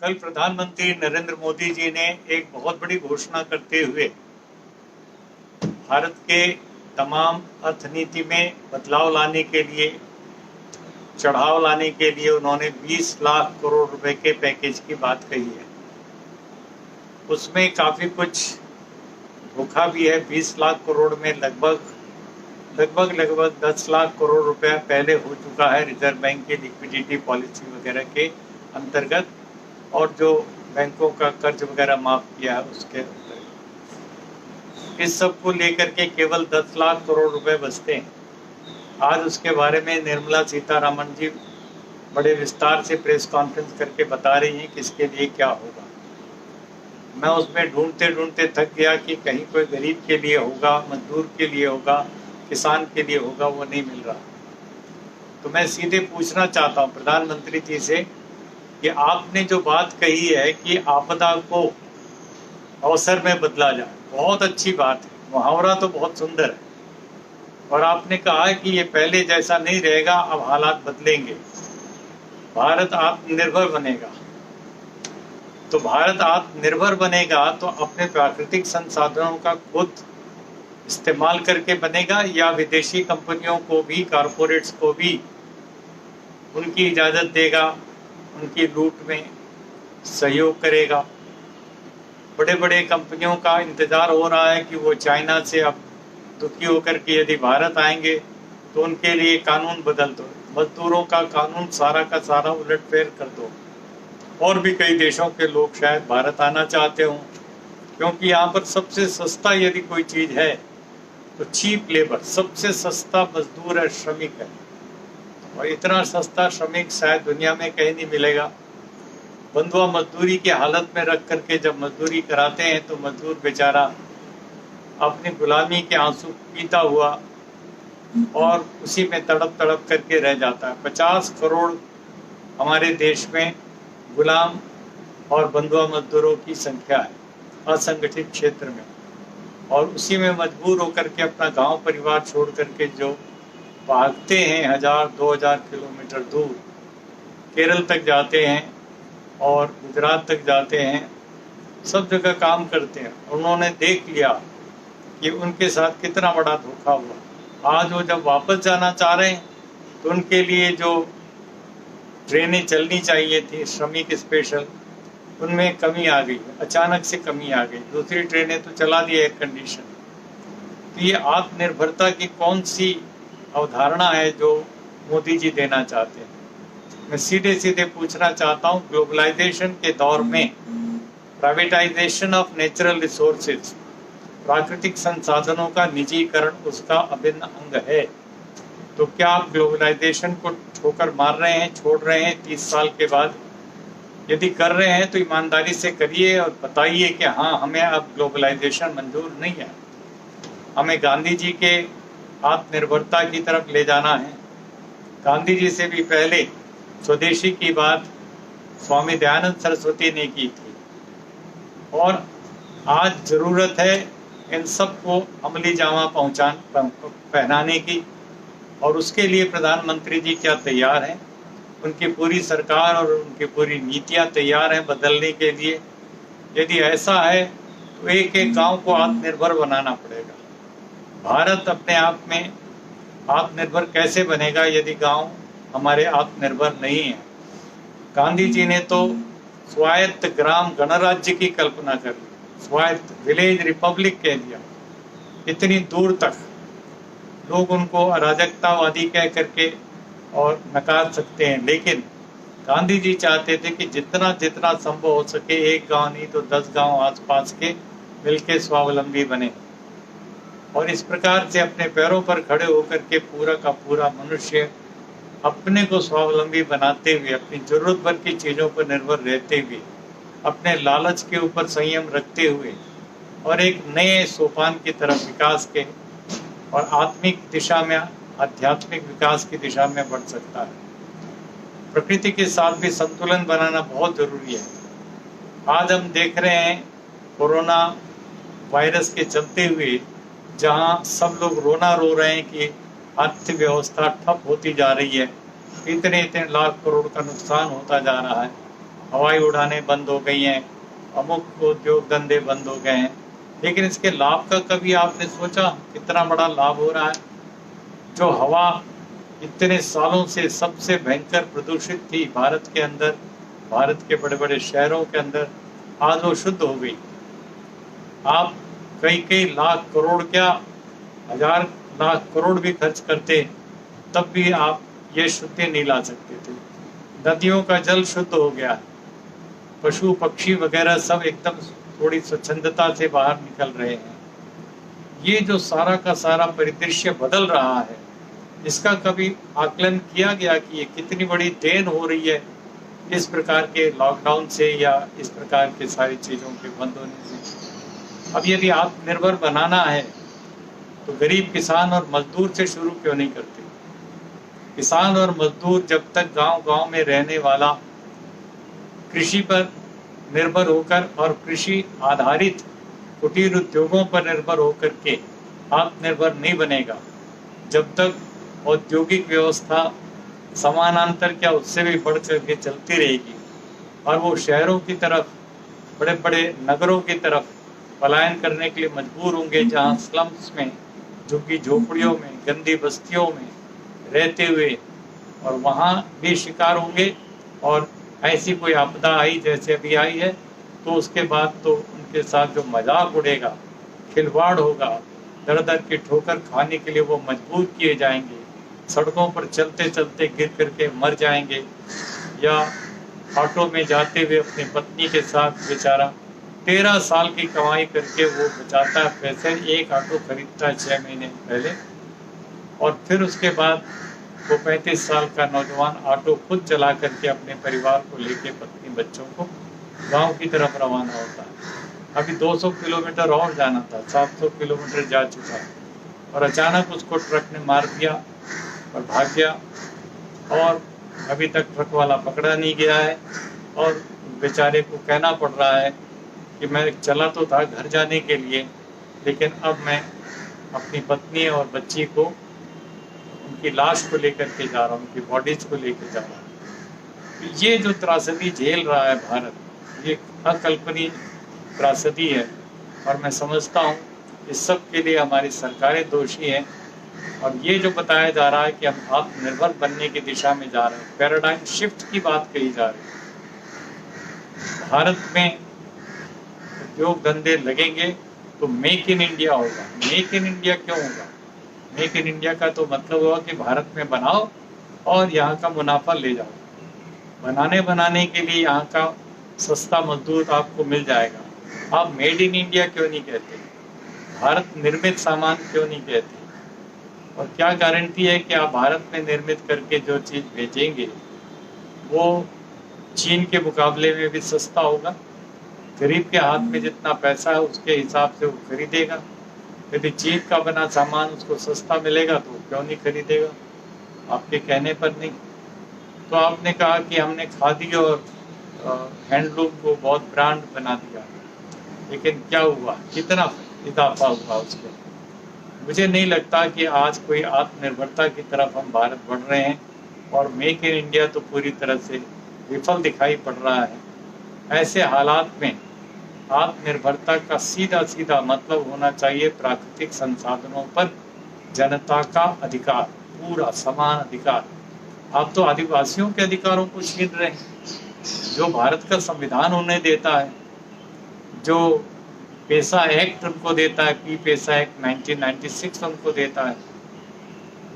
कल प्रधानमंत्री नरेंद्र मोदी जी ने एक बहुत बड़ी घोषणा करते हुए भारत के तमाम अर्थनीति में बदलाव लाने के लिए, चढ़ाव लाने के लिए उन्होंने 20 लाख करोड़ रुपए के पैकेज की बात कही है। उसमें काफ़ी कुछ धोखा भी है। 20 लाख करोड़ में लगभग 10 लाख करोड़ रुपया पहले हो चुका है रिजर्व बैंक की लिक्विडिटी पॉलिसी वगैरह के अंतर्गत, और जो बैंकों का कर्ज वगैरह माफ किया है उसके अंतर्गत। इस सब को लेकर के केवल 10 लाख करोड़ रुपए बचते हैं। आज उसके बारे में निर्मला सीतारमण जी बड़े विस्तार से प्रेस कॉन्फ्रेंस करके बता रही हैं कि इसके लिए क्या होगा। मैं उसमें ढूंढते ढूंढते थक गया कि कहीं कोई गरीब के लिए होगा, मजदूर के लिए होगा, किसान के लिए होगा, वो नहीं मिल रहा। तो मैं सीधे पूछना चाहता हूँ प्रधानमंत्री जी से कि आपने जो बात कही है कि आपदा को अवसर में बदला जाए, बहुत अच्छी बात है, मुहावरा तो बहुत सुंदर है। और आपने कहा है कि ये पहले जैसा नहीं रहेगा, अब हालात बदलेंगे, भारत आत्मनिर्भर बनेगा। तो भारत आत्मनिर्भर बनेगा तो अपने प्राकृतिक संसाधनों का खुद इस्तेमाल करके बनेगा, या विदेशी कंपनियों को भी, कारपोरेट्स को भी उनकी इजाज़त देगा, उनकी लूट में सहयोग करेगा। बड़े बड़े कंपनियों का इंतज़ार हो रहा है कि वो चाइना से अब दुखी होकर के यदि भारत आएंगे तो उनके लिए कानून बदल दो, मजदूरों का कानून सारा का सारा उलटफेर कर दो। और भी कई देशों के लोग शायद भारत आना चाहते हों, क्योंकि यहाँ पर सबसे सस्ता यदि कोई चीज़ है तो चीप लेबर, सबसे सस्ता मजदूर है, श्रमिक है। और इतना सस्ता श्रमिक शायद दुनिया में कहीं नहीं मिलेगा। बंधुआ मजदूरी की हालत में रख करके जब मजदूरी कराते हैं तो मजदूर बेचारा अपनी गुलामी के आंसू पीता हुआ और उसी में तड़प तड़प करके रह जाता है। 50 करोड़ हमारे देश में गुलाम और बंधुआ मजदूरों की संख्या है असंगठित क्षेत्र में, और उसी में मजबूर होकर के अपना गांव परिवार छोड़ करके जो भागते हैं 1000-2000 किलोमीटर दूर, केरल तक जाते हैं और गुजरात तक जाते हैं, सब जगह काम करते हैं। उन्होंने देख लिया कि उनके साथ कितना बड़ा धोखा हुआ। आज वो जब वापस जाना चाह रहे हैं तो उनके लिए जो ट्रेनें चलनी चाहिए थी श्रमिक स्पेशल, उनमें कमी आ गई, अचानक से कमी आ गई। दूसरी ट्रेनें तो चला दी एयर कंडीशन। तो ये आत्मनिर्भरता की कौन सी अवधारणा है जो मोदी जी देना चाहते हैं? मैं सीधे सीधे पूछना चाहता हूँ, ग्लोबलाइजेशन के दौर में प्राइवेटाइजेशन ऑफ नेचुरल रिसोर्सेज, प्राकृतिक संसाधनों का निजीकरण उसका अभिन्न अंग है। तो क्या आप ग्लोबलाइजेशन को ठोकर मार रहे हैं, छोड़ रहे हैं 30 साल के बाद? यदि कर रहे हैं तो ईमानदारी से करिए और बताइए कि हाँ, हमें अब ग्लोबलाइजेशन मंजूर नहीं है, हमें गांधी जी के आत्मनिर्भरता की तरफ ले जाना है। गांधी जी से भी पहले स्वदेशी की बात स्वामी दयानंद सरस्वती ने की थी, और आज ज़रूरत है इन सबको अमली जामा पहनाने की। और उसके लिए प्रधानमंत्री जी क्या तैयार हैं? उनकी पूरी सरकार और उनकी पूरी नीतियां तैयार हैं बदलने के लिए। यदि ऐसा है तो एक एक गांव को आत्मनिर्भर बनाना पड़ेगा। भारत अपने आप में आत्मनिर्भर कैसे बनेगा यदि गांव हमारे आत्मनिर्भर नहीं है? गांधी जी ने तो स्वायत्त ग्राम गणराज्य की कल्पना कर ली, स्वायत्त विलेज रिपब्लिक कह दिया। इतनी दूर तक लोग उनको अराजकतावादी कह करके और नकार सकते हैं, लेकिन गांधी जी चाहते थे कि जितना जितना संभव हो सके एक गांव नहीं तो 10 गांव आसपास के मिलके स्वावलंबी बने। और इस प्रकार से अपने पैरों पर खड़े होकर के पूरा का पूरा मनुष्य अपने को स्वावलंबी बनाते हुए, अपनी जरूरत भर की चीज़ों पर निर्भर रहते हुए, अपने लालच के ऊपर संयम रखते हुए और एक नए सोपान की तरफ विकास के और आत्मिक दिशा में, आध्यात्मिक विकास की दिशा में बढ़ सकता है। प्रकृति के साथ भी संतुलन बनाना बहुत जरूरी है। आज हम देख रहे हैं कोरोना वायरस के चलते हुए जहां सब लोग रोना रो रहे हैं कि अर्थव्यवस्था ठप होती जा रही है, इतने इतने लाख करोड़ का नुकसान होता जा रहा है, हवाई उड़ानें बंद हो गई हैं, अमुक उद्योग धंधे बंद हो गए हैं, लेकिन इसके लाभ का कभी आपने सोचा कितना बड़ा लाभ हो रहा है? जो हवा इतने सालों से सबसे भयंकर प्रदूषित थी भारत के अंदर, भारत के बड़े बड़े शहरों के अंदर, आज वो शुद्ध हो गई। आप कई कई लाख करोड़, क्या हजार लाख करोड़ भी खर्च करते तब भी आप ये शुद्धि नहीं ला सकते थे। नदियों का जल शुद्ध हो गया, पशु पक्षी वगैरह सब एकदम थोड़ी स्वच्छंदता से बाहर निकल रहे हैं। ये जो सारा का सारा परिदृश्य बदल रहा है, इसका कभी आकलन किया गया कि ये कितनी बड़ी देन हो रही है इस प्रकार के लॉकडाउन से या इस प्रकार के सारी चीज़ों के बंद होने से? अब यदि आत्मनिर्भर बनाना है तो गरीब किसान और मजदूर से शुरू क्यों नहीं करते? किसान और मजदूर जब तक गांव-गांव में रहने वाला कृषि पर निर्भर होकर और कृषि आधारित कुटीर उद्योगों पर निर्भर होकर के आत्मनिर्भर नहीं बनेगा, जब तक औद्योगिक व्यवस्था समानांतर क्या उससे भी बढ़ करके चलती रहेगी और वो शहरों की तरफ, बड़े बड़े नगरों की तरफ पलायन करने के लिए मजबूर होंगे, जहाँ स्लम्स में, झुग्गी झोपड़ियों में, गंदी बस्तियों में रहते हुए और वहाँ भी शिकार होंगे। और ऐसी कोई आपदा आई जैसे अभी आई है तो उसके बाद तो उनके साथ जो मजाक उड़ेगा, खिलवाड़ होगा, दर दर की ठोकर खाने के लिए वो मजबूर किए जाएंगे, सड़कों पर चलते चलते गिर करके मर जाएंगे, या ऑटो में जाते हुए अपनी पत्नी के साथ बेचारा 13 साल की कमाई करके वो बचाता है पैसे, एक ऑटो खरीदता है 6 महीने पहले, और फिर उसके बाद वो 35 साल का नौजवान ऑटो खुद चला करके अपने परिवार को लेके, पत्नी बच्चों को गांव की तरफ रवाना होता है। अभी 200 किलोमीटर और जाना था, 700 किलोमीटर जा चुका है और अचानक उसको ट्रक ने मार दिया और भाग गया, और अभी तक ट्रक वाला पकड़ा नहीं गया है और बेचारे को कहना पड़ रहा है कि मैं चला तो था घर जाने के लिए, लेकिन अब मैं अपनी पत्नी और बच्ची को, उनकी लाश को लेकर के जा रहा हूँ, उनकी बॉडीज को लेकर जा रहा हूँ। ये जो त्रासदी झेल रहा है भारत, ये अकल्पनीय त्रासदी है और मैं समझता हूँ इस सब के लिए हमारी सरकारें दोषी हैं। और ये जो बताया जा रहा है कि हम आत्मनिर्भर बनने की दिशा में जा रहे हैं, पैराडाइम शिफ्ट की बात कही जा रही है। भारत में उद्योग धंधे लगेंगे तो मेक इन इंडिया होगा। मेक इन इंडिया क्यों होगा? मेक इन इंडिया का तो मतलब हुआ कि भारत में बनाओ और यहाँ का मुनाफा ले जाओ। बनाने के लिए यहाँ का सस्ता मजदूर आपको मिल जाएगा। आप मेड इन इंडिया क्यों नहीं कहते? भारत निर्मित सामान क्यों नहीं कहते? और क्या गारंटी है कि आप भारत में निर्मित करके जो चीज़ बेचेंगे वो चीन के मुकाबले में भी सस्ता होगा? गरीब के हाथ में जितना पैसा है उसके हिसाब से वो खरीदेगा। यदि चीन का बना सामान उसको सस्ता मिलेगा तो क्यों नहीं खरीदेगा? आपके कहने पर नहीं। तो आपने कहा कि हमने खादी और हैंडलूम को बहुत ब्रांड बना दिया, लेकिन क्या हुआ? कितना इजाफा हुआ उसमें? मुझे नहीं लगता कि आज कोई आत्मनिर्भरता की तरफ हम भारत बढ़ रहे हैं, और मेक इन इंडिया तो पूरी तरह से विफल दिखाई पड़ रहा है। ऐसे हालात में आत्मनिर्भरता का सीधा सीधा मतलब होना चाहिए प्राकृतिक संसाधनों पर जनता का अधिकार, पूरा समान अधिकार। आप तो आदिवासियों के अधिकारों को छीन रहे हैं, जो भारत का संविधान उन्हें देता है, जो पैसा एक्ट उनको देता है, पी पैसा एक्ट 1996 उनको देता है,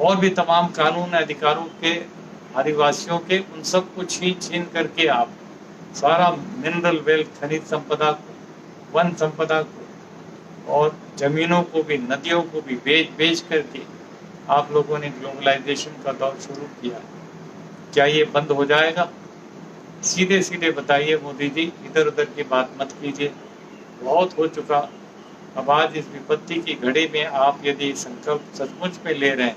और भी तमाम कानून अधिकारों के आदिवासियों के, उन सब को छीन करके आप सारा मिनरल वेल्थ, खनिज संपदा को, वन संपदा को और जमीनों को भी, नदियों को भी बेच करके आप लोगों ने ग्लोबलाइजेशन का दौर शुरू किया। क्या ये बंद हो जाएगा? सीधे सीधे बताइए मोदी जी, इधर उधर की बात मत कीजिए, बहुत हो चुका। अब आज इस विपत्ति की घड़ी में आप यदि संकल्प सचमुच में ले रहे हैं,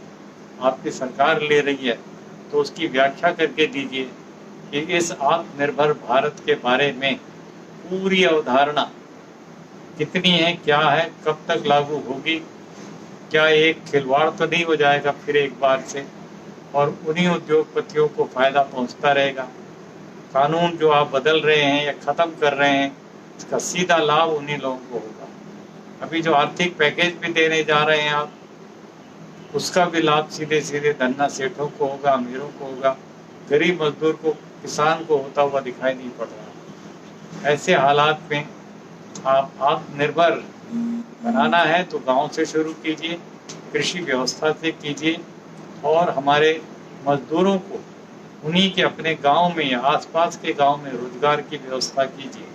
आपकी सरकार ले रही है, तो उसकी व्याख्या करके दीजिए कि इस आत्मनिर्भर भारत के बारे में पूरी अवधारणा कितनी है, क्या है, कब तक लागू होगी? क्या एक खिलवाड़ तो नहीं हो जाएगा फिर एक बार से और उन्हीं उद्योगपतियों को फायदा पहुंचता रहेगा? कानून जो आप बदल रहे हैं या ख़त्म कर रहे हैं, इसका सीधा लाभ उन्हीं लोगों को होगा। अभी जो आर्थिक पैकेज भी देने जा रहे हैं आप, उसका भी लाभ सीधे सीधे धन्ना सेठों को होगा, अमीरों को होगा, गरीब मजदूर को, किसान को होता हुआ दिखाई नहीं पड़ रहा। ऐसे हालात में आप आत्मनिर्भर बनाना है तो गांव से शुरू कीजिए, कृषि व्यवस्था से कीजिए, और हमारे मजदूरों को उन्हीं के अपने गांव में या आसपास के गांव में रोजगार की व्यवस्था कीजिए,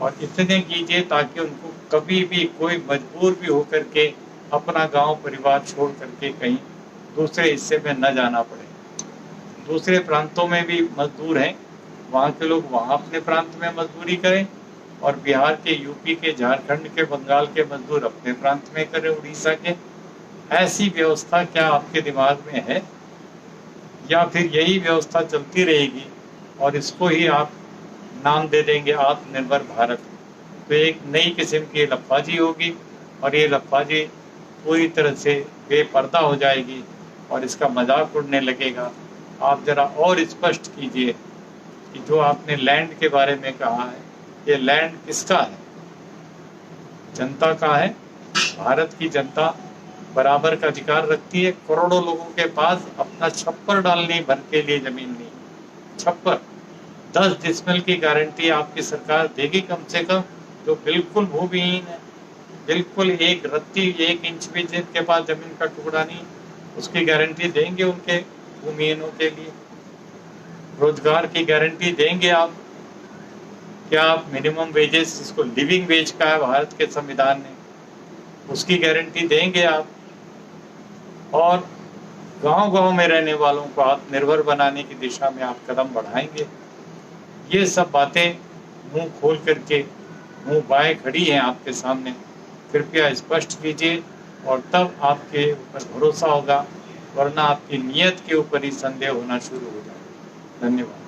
और इतने कीजिए ताकि उनको कभी भी कोई मजबूर भी होकर के अपना गांव परिवार छोड़ करके कहीं दूसरे हिस्से में न जाना पड़े। दूसरे प्रांतों में भी मजदूर हैं, वहाँ के लोग वहाँ अपने प्रांत में मजदूरी करें, और बिहार के, यूपी के, झारखंड के, बंगाल के मजदूर अपने प्रांत में करें, उड़ीसा के। ऐसी व्यवस्था क्या आपके दिमाग में है, या फिर यही व्यवस्था चलती रहेगी और इसको ही आप नाम दे देंगे आत्मनिर्भर भारत? तो एक नई किस्म की लफाजी होगी, और ये लफाजी पूरी तरह से बेपर्दा हो जाएगी और इसका मजाक उड़ने लगेगा। आप जरा और स्पष्ट कीजिए कि जो आपने लैंड के बारे में कहा है, ये लैंड किसका है? जनता का है। भारत की जनता बराबर का अधिकार रखती है। करोड़ों लोगों के पास अपना छप्पर डालने भर के लिए जमीन नहीं। छप्पर 10 डिसमिल की गारंटी आपकी सरकार देगी कम से कम, जो बिल्कुल भूमिहीन है, बिल्कुल एक रत्ती 1 इंच भी जिनके पास जमीन का टुकड़ा नहीं, उसकी गारंटी देंगे उनके भूमिहीनों के लिए। रोजगार की गारंटी देंगे आप? क्या आप मिनिमम वेजेस, जिसको लिविंग वेज का है भारत के संविधान ने, उसकी गारंटी देंगे आप? और गांव-गांव में रहने वालों को आत्मनिर्भर बनाने की दिशा में आप कदम बढ़ाएंगे? ये सब बातें मुंह खोल करके मुंह बाएं खड़ी हैं आपके सामने। कृपया स्पष्ट कीजिए, और तब आपके ऊपर भरोसा होगा, वरना आपकी नीयत के ऊपर ही संदेह होना शुरू हो जाएगा। धन्यवाद।